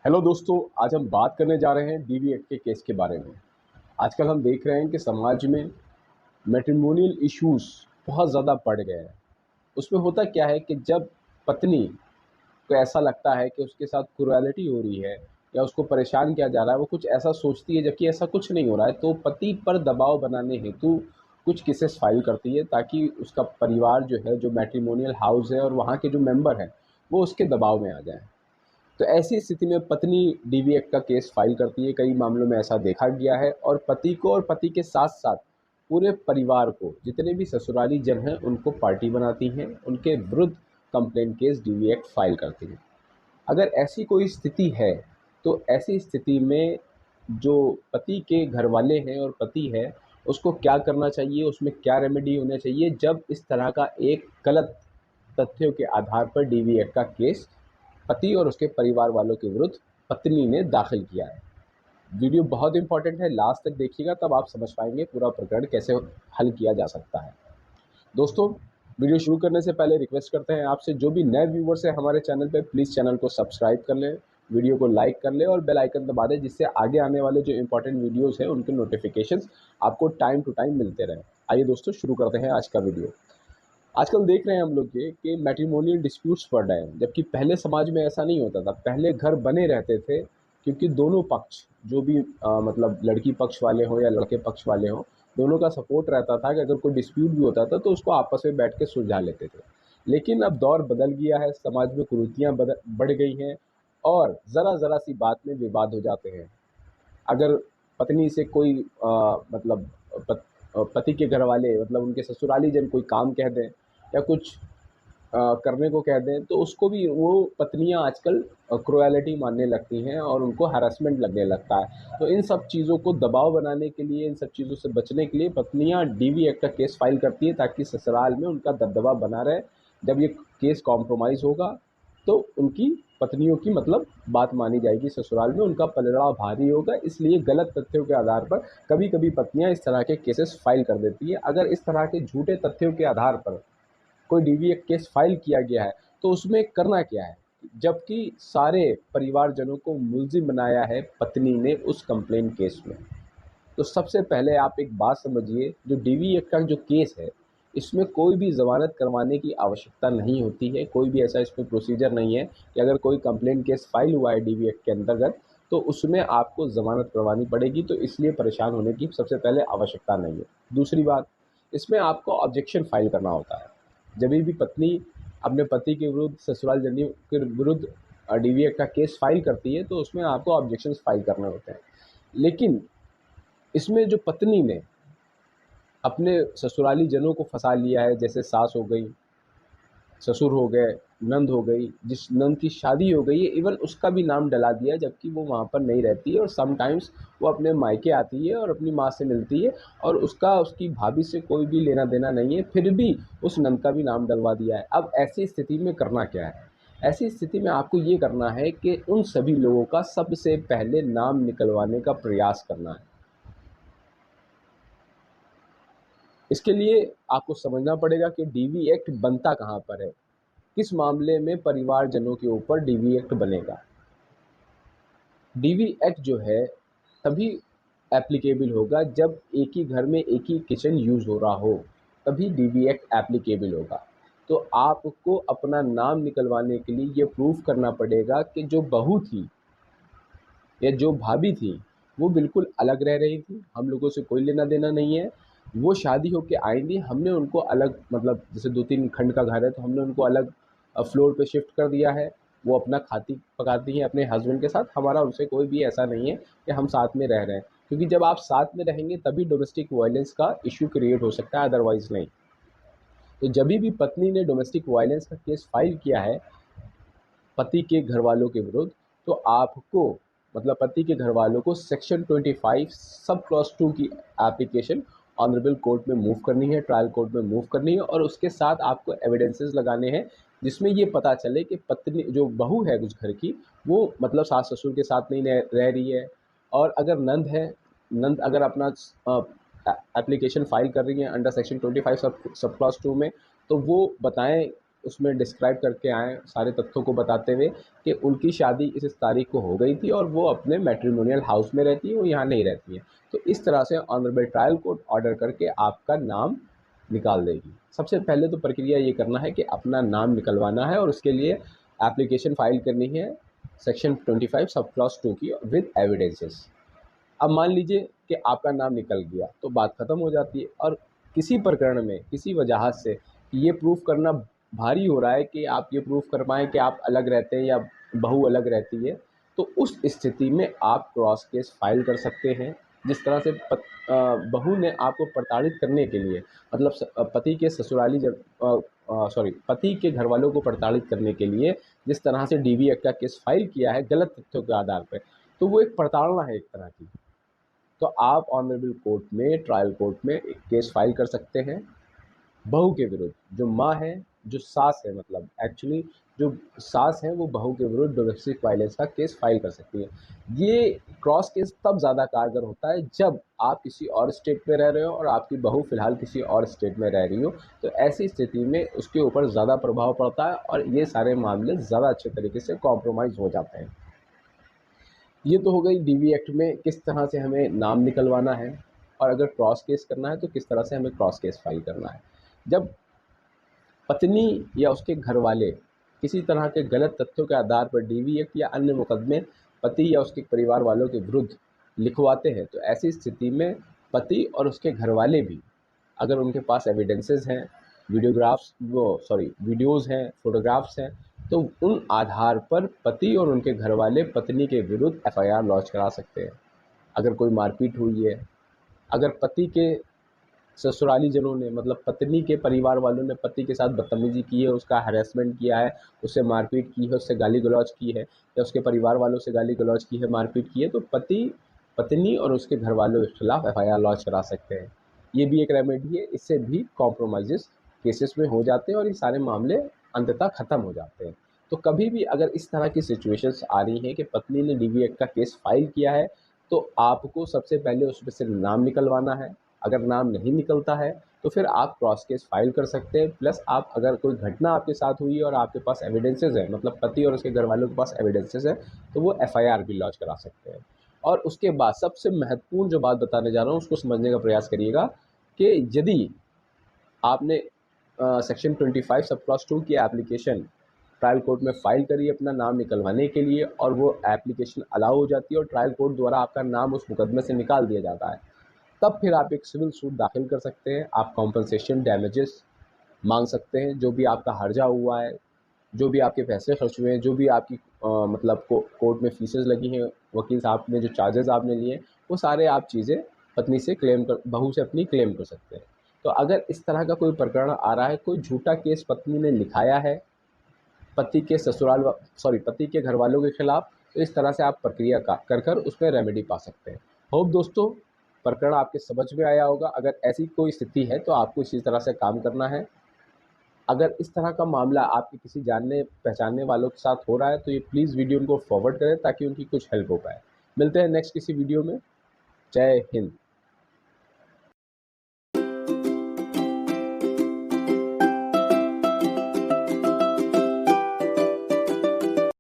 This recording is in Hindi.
हेलो दोस्तों, आज हम बात करने जा रहे हैं डीवी एक्ट के केस के बारे में। आजकल हम देख रहे हैं कि समाज में मैट्रिमोनियल इश्यूज बहुत ज़्यादा बढ़ गए हैं। उसमें होता क्या है कि जब पत्नी को ऐसा लगता है कि उसके साथ क्रूरैलिटी हो रही है या उसको परेशान किया जा रहा है, वो कुछ ऐसा सोचती है जबकि ऐसा कुछ नहीं हो रहा है, तो पति पर दबाव बनाने हेतु कुछ केसेस फाइल करती है ताकि उसका परिवार जो है, जो मैट्रिमोनियल हाउस है और वहाँ के जो मेंबर हैं, वो उसके दबाव में आ जाएँ। तो ऐसी स्थिति में पत्नी डीवी एक्ट का केस फाइल करती है। कई मामलों में ऐसा देखा गया है और पति को और पति के साथ साथ पूरे परिवार को, जितने भी ससुराली जन हैं, उनको पार्टी बनाती हैं, उनके विरुद्ध complaint case DV act file करती हैं। अगर ऐसी कोई स्थिति है तो ऐसी स्थिति में जो पति के घर वाले हैं और पति है, उसको क्या करना चाहिए, उसमें क्या रेमेडी होना चाहिए जब इस तरह का एक गलत तथ्यों के आधार पर डीवी एक्ट का केस पति और उसके परिवार वालों के विरुद्ध पत्नी ने दाखिल किया है। वीडियो बहुत इंपॉर्टेंट है, लास्ट तक देखिएगा, तब आप समझ पाएंगे पूरा प्रकरण कैसे हल किया जा सकता है। दोस्तों, वीडियो शुरू करने से पहले रिक्वेस्ट करते हैं आपसे, जो भी नए व्यूवर्स हैं हमारे चैनल पे, प्लीज़ चैनल को सब्सक्राइब कर लें, वीडियो को लाइक कर लें और बेल आइकन दबा दें, जिससे आगे आने वाले जो इंपॉर्टेंट वीडियोस हैं उनके नोटिफिकेशंस आपको टाइम टू टाइम मिलते रहें। आइए दोस्तों, शुरू करते हैं आज का वीडियो। आजकल देख रहे हैं हम लोग ये कि मैट्रिमोनियल डिस्प्यूट्स बढ़ रहे हैं, जबकि पहले समाज में ऐसा नहीं होता था। पहले घर बने रहते थे, क्योंकि दोनों पक्ष, जो भी मतलब लड़की पक्ष वाले हों या लड़के पक्ष वाले हों, दोनों का सपोर्ट रहता था कि अगर कोई डिस्प्यूट भी होता था तो उसको आपस में बैठ के सुलझा लेते थे। लेकिन अब दौर बदल गया है, समाज में कुरीतियाँ बढ़ गई हैं और ज़रा ज़रा सी बात में विवाद हो जाते हैं। अगर पत्नी से कोई मतलब पति के घर वाले, मतलब उनके ससुराली जन कोई काम कह दें या कुछ करने को कह दें, तो उसको भी वो पत्नियां आजकल क्रुएलिटी मानने लगती हैं और उनको हैरेसमेंट लगने लगता है। तो इन सब चीज़ों को दबाव बनाने के लिए, इन सब चीज़ों से बचने के लिए पत्नियां डीवी एक्ट का केस फाइल करती है ताकि ससुराल में उनका दबदबा बना रहे। जब ये केस कॉम्प्रोमाइज़ होगा तो उनकी पत्नियों की मतलब बात मानी जाएगी, ससुराल में उनका पलड़ा भारी होगा। इसलिए गलत तथ्यों के आधार पर कभी कभी पत्नियां इस तरह के केसेस फाइल कर देती हैं। अगर इस तरह के झूठे तथ्यों के आधार पर कोई डीवी केस फाइल किया गया है तो उसमें करना क्या है, जबकि सारे परिवारजनों को मुलजिम बनाया है पत्नी ने उस कंप्लेन केस में। तो सबसे पहले आप एक बात समझिए, जो डीवी एक्ट का जो केस है, इसमें कोई भी ज़मानत करवाने की आवश्यकता नहीं होती है। कोई भी ऐसा इसमें प्रोसीजर नहीं है कि अगर कोई कंप्लेंट केस फाइल हुआ है डीवी एक्ट के अंतर्गत तो उसमें आपको ज़मानत करवानी पड़ेगी। तो इसलिए परेशान होने की सबसे पहले आवश्यकता नहीं है। दूसरी बात, इसमें आपको ऑब्जेक्शन फाइल करना होता है। जब भी पत्नी अपने पति के विरुद्ध, ससुराल जन के विरुद्ध डीवी एक्ट का केस फाइल करती है तो उसमें आपको ऑब्जेक्शन फाइल करने होते हैं। लेकिन इसमें जो पत्नी ने अपने ससुराली जनों को फंसा लिया है, जैसे सास हो गई, ससुर हो गए, नंद हो गई, जिस नंद की शादी हो गई है, इवन उसका भी नाम डला दिया है, जबकि वो वहाँ पर नहीं रहती है और समटाइम्स वो अपने मायके आती है और अपनी माँ से मिलती है और उसका उसकी भाभी से कोई भी लेना देना नहीं है, फिर भी उस नंद का भी नाम डलवा दिया है। अब ऐसी स्थिति में करना क्या है? ऐसी स्थिति में आपको ये करना है कि उन सभी लोगों का सबसे पहले नाम निकलवाने का प्रयास करना है। इसके लिए आपको समझना पड़ेगा कि डीवी एक्ट बनता कहाँ पर है, किस मामले में परिवारजनों के ऊपर डीवी एक्ट बनेगा। डीवी एक्ट जो है तभी एप्लीकेबल होगा जब एक ही घर में एक ही किचन यूज़ हो रहा हो, तभी डीवी एक्ट एप्लीकेबल होगा। तो आपको अपना नाम निकलवाने के लिए ये प्रूफ करना पड़ेगा कि जो बहू थी या जो भाभी थी, वो बिल्कुल अलग रह रही थी, हम लोगों से कोई लेना देना नहीं है। वो शादी होके आई थी, हमने उनको अलग, मतलब जैसे 2-3 खंड का घर है तो हमने उनको अलग फ्लोर पे शिफ्ट कर दिया है। वो अपना खाती पकाती हैं अपने हस्बैंड के साथ, हमारा उनसे कोई भी ऐसा नहीं है कि हम साथ में रह रहे हैं। क्योंकि जब आप साथ में रहेंगे तभी डोमेस्टिक वायलेंस का इश्यू क्रिएट हो सकता है, अदरवाइज़ नहीं। तो जब भी पत्नी ने डोमेस्टिक वायलेंस का केस फाइल किया है पति के घर वालों के विरुद्ध, तो आपको, मतलब पति के घर वालों को सेक्शन 25 सब क्लॉज 2 की एप्लीकेशन ऑनरेबल कोर्ट में मूव करनी है, ट्रायल कोर्ट में मूव करनी है और उसके साथ आपको एविडेंसेस लगाने हैं जिसमें ये पता चले कि पत्नी जो बहू है उस घर की, वो मतलब सास ससुर के साथ नहीं रह रही है। और अगर नंद है, नंद अगर अपना एप्लीकेशन फाइल कर रही है अंडर सेक्शन 25 सब क्लॉज 2 में, तो वो बताएं उसमें डिस्क्राइब करके आएँ सारे तथ्यों को बताते हुए कि उनकी शादी इस तारीख को हो गई थी और वो अपने मैट्रिमोनियल हाउस में रहती हैं, वो यहाँ नहीं रहती हैं। तो इस तरह से ऑनरेबल ट्रायल कोर्ट ऑर्डर करके आपका नाम निकाल देगी। सबसे पहले तो प्रक्रिया ये करना है कि अपना नाम निकलवाना है और उसके लिए एप्लीकेशन फ़ाइल करनी है सेक्शन 25 सब क्लॉज़ 2 की विद एविडेंसेस। अब मान लीजिए कि आपका नाम निकल गया तो बात ख़त्म हो जाती है, और किसी प्रकरण में किसी वजह से ये प्रूफ करना भारी हो रहा है कि आप ये प्रूफ कर पाएँ कि आप अलग रहते हैं या बहू अलग रहती है, तो उस स्थिति में आप क्रॉस केस फाइल कर सकते हैं। जिस तरह से बहू ने आपको प्रताड़ित करने के लिए, मतलब पति के ससुराली पति के घर वालों को प्रताड़ित करने के लिए जिस तरह से डीवी एक्ट का केस फाइल किया है गलत तथ्यों के आधार पर, तो वो एक प्रताड़ना है एक तरह की। तो आप ऑनरेबल कोर्ट में, ट्रायल कोर्ट में एक केस फाइल कर सकते हैं बहू के विरुद्ध। जो माँ है, जो सास है, मतलब एक्चुअली जो सास है वो बहू के विरुद्ध डोमेस्टिक वायलेंस का केस फाइल कर सकती है। ये क्रॉस केस तब ज़्यादा कारगर होता है जब आप किसी और स्टेट में रह रहे हो और आपकी बहू फ़िलहाल किसी और स्टेट में रह रही हो, तो ऐसी स्थिति में उसके ऊपर ज़्यादा प्रभाव पड़ता है और ये सारे मामले ज़्यादा अच्छे तरीके से कॉम्प्रोमाइज़ हो जाते हैं। ये तो हो गई डीवी एक्ट में किस तरह से हमें नाम निकलवाना है, और अगर क्रॉस केस करना है तो किस तरह से हमें क्रॉस केस फाइल करना है। जब पत्नी या उसके घर वाले किसी तरह के गलत तथ्यों के आधार पर डीवी एक्ट या अन्य मुकदमे पति या उसके परिवार वालों के विरुद्ध लिखवाते हैं, तो ऐसी स्थिति में पति और उसके घर वाले भी, अगर उनके पास एविडेंसेस हैं, वीडियोज़ हैं, फ़ोटोग्राफ्स हैं, तो उन आधार पर पति और उनके घर वाले पत्नी के विरुद्ध एफआईआर लॉन्च करा सकते हैं। अगर कोई मारपीट हुई है, अगर पति के ससुराली जनों ने, मतलब पत्नी के परिवार वालों ने पति के साथ बदतमीज़ी की है, उसका हैरेसमेंट किया है, उससे मारपीट की है, उससे गाली-गलौज की है, या उसके परिवार वालों से गाली-गलौज की है, मारपीट की है, तो पत्नी और उसके घर वालों के खिलाफ एफआईआर लॉन्च करा सकते हैं। ये भी एक रेमेडी है, इससे भी कॉम्प्रोमाइज़ेज़ केसेस में हो जाते हैं और ये सारे मामले अंततः ख़त्म हो जाते हैं। तो कभी भी अगर इस तरह की सिचुएशंस आ रही हैं कि पत्नी ने डीवी एक्ट का केस फाइल किया है, तो आपको सबसे पहले उसमें से नाम निकलवाना है। अगर नाम नहीं निकलता है तो फिर आप क्रॉस केस फाइल कर सकते हैं। प्लस आप, अगर कोई घटना आपके साथ हुई है और आपके पास एविडेंसेस है, मतलब पति और उसके घर वालों के पास एविडेंसेस है, तो वो एफआईआर भी लॉन्च करा सकते हैं। और उसके बाद सबसे महत्वपूर्ण जो बात बताने जा रहा हूँ उसको समझने का प्रयास करिएगा कि यदि आपने सेक्शन 25 सब क्लॉज 2 की एप्लीकेशन ट्रायल कोर्ट में फ़ाइल करी अपना नाम निकलवाने के लिए, और वो एप्लीकेशन अलाउ हो जाती है और ट्रायल कोर्ट द्वारा आपका नाम उस मुकदमे से निकाल दिया जाता है, तब फिर आप एक सिविल सूट दाखिल कर सकते हैं। आप कॉम्पनसेशन डैमेजेस मांग सकते हैं, जो भी आपका हर्जा हुआ है, जो भी आपके पैसे खर्च हुए हैं, जो भी आपकी मतलब कोर्ट में फीसेस लगी हैं, वकील साहब ने जो चार्जेस आपने लिए, वो सारे आप चीज़ें पत्नी से क्लेम कर, बहू से अपनी क्लेम कर सकते हैं। तो अगर इस तरह का कोई प्रकरण आ रहा है, कोई झूठा केस पत्नी ने लिखाया है पति के घर वालों के खिलाफ, तो इस तरह से आप प्रक्रिया का कर उसमें रेमेडी पा सकते हैं। होप दोस्तों प्रकरण आपके समझ में आया होगा। अगर ऐसी कोई स्थिति है तो आपको इसी तरह से काम करना है। अगर इस तरह का मामला आपके किसी जानने पहचानने वालों के साथ हो रहा है तो ये प्लीज़ वीडियो उनको फॉरवर्ड करें ताकि उनकी कुछ हेल्प हो पाए। मिलते हैं नेक्स्ट किसी वीडियो में। जय हिंद।